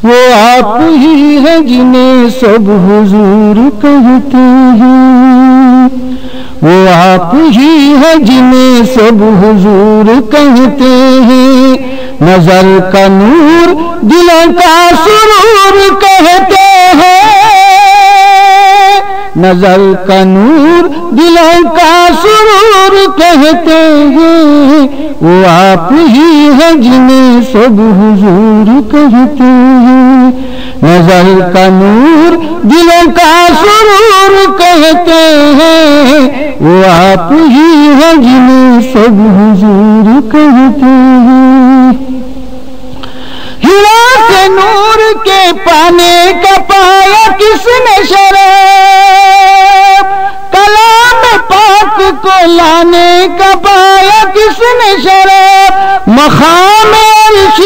وہ آپ ہی ہیں جنہیں سب حضور کہتے ہیں، وہ آپ ہی ہیں جنہیں سب حضور کہتے ہیں، نظر کا نور دلوں کا سرور کہتے ہیں، نظر کا نور دلوں کا سرور کہتے ہیں، وہ آپ ہی ہیں جنہیں سب حضور کہتے ہیں، نظر کا نور دلوں کا سرور کہتے ہیں، وہ آپ ہی ہیں جنہیں سب حضور کہتے ہیں۔ ہیرا سے نور کے پانے کا پایا کس نے شراب، کلام پاک کو لانے کا پایا کس نے شراب، مقام عرش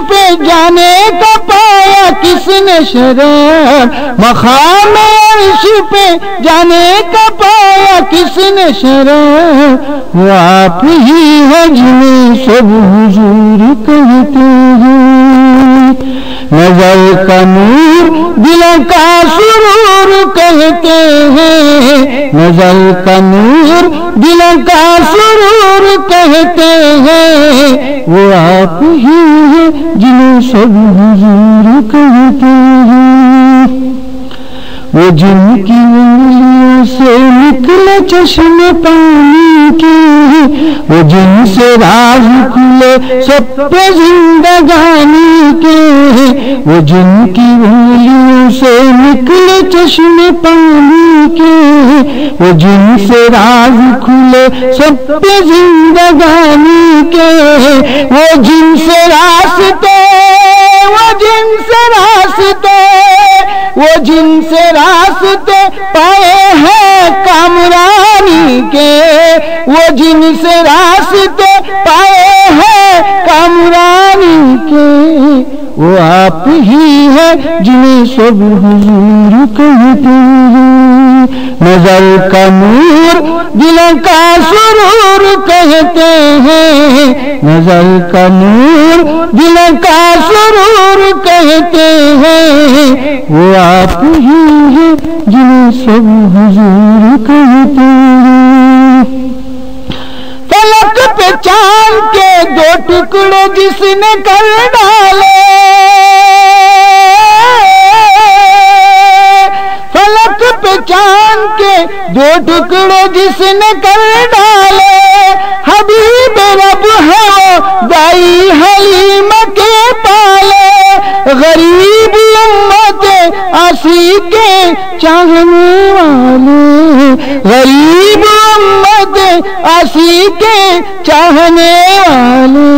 پہ جانے کا پایا کس نے شراب، مقام عرش پہ جانے کا پایا کس نے شراب، وہ آپ ہی ہیں جنہیں سب حضور کہتے ہیں، نظر کا نور دلوں کا سرور کہتے ہیں، نظر کا نور دلوں کا سرور کہتے ہیں، وہ آپ ہی ہیں جنہیں سب حضور کہتے ہیں۔ وہ جن کی انگلیوں سے نکلے چشم پانی کے، وہ جن سے راز کھلے سب پہ زندگانی کے، وہ جن کی انگلیوں سے نکلے چشم پانی کے، وہ جن سے راز کھلے سب پہ زندگانی کے، وہ جن سے راستے، وہ جن سے راستے، وہ جن سے راستے پائے ہیں کامرانی کے، وہ جن سے راستے پائے ہیں کامرانی کے، وہ آپ ہی ہیں جنہیں سب حضور کہتے ہیں، نظر کا نور دلوں کا سرور کہتے ہیں، نظر کا نور دلوں کا سرور کہتے ہیں، وہ آپ ہی ہیں جنہیں سب حضور کہتے ہیں۔ فلک پہ چاند کے دو ٹکڑے جس نے کر ڈالے، فلک پہ چاند کے دو ٹکڑے جس نے کر ڈالے، حبیب رب ہے وہ دائی حلیم کے پالے، غریب امت آسی کے چاہنے والے، غریب امت آسی کے چاہنے والے،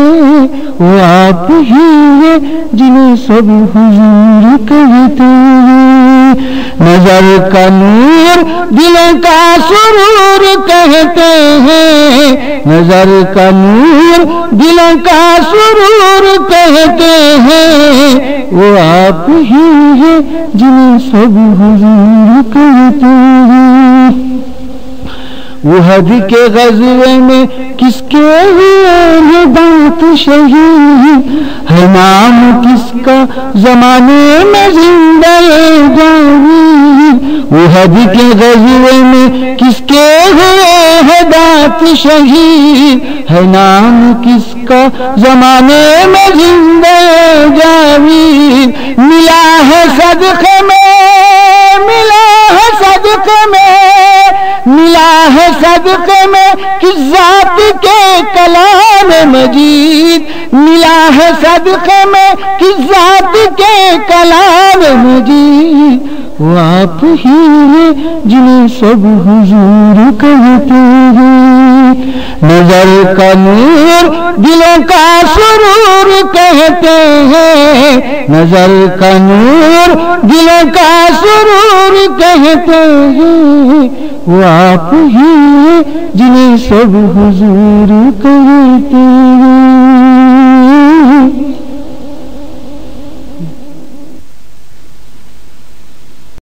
وہ آپ ہی ہیں جنہیں سب حضور کہتے ہیں، نظر کا نور دلوں کا سرور کہتے ہیں، نظر کا نور دلوں کا سرور کہتے ہیں، وہ آپ ہی ہیں جنہیں سب حضور کہتے ہیں۔ احد کے غزوے میں کس کے ہوئے بات شہید ہے، نام کس کا زمانے میں زندہ جاوید، احد کے غزوے میں کس کے ہوئے ہے بات شہید ہے، نام کس کا زمانے میں زندہ جاوید، ملا ہے صدقے میں، ملا ہے صدقے میں، ملا ہے صدقے میں کس ذات کے کلام مجید، ملا ہے صدقے میں کس ذات کے کلام مجید، وہ آپ ہی ہیں جنہیں سب حضور کہتے ہیں، نظر کا نور دلوں کا سرور کہتے ہیں، نظر کا نور دلوں کا سرور کہتے ہیں، وہ آپ ہی ہیں جنہیں سب حضور کہتے ہیں۔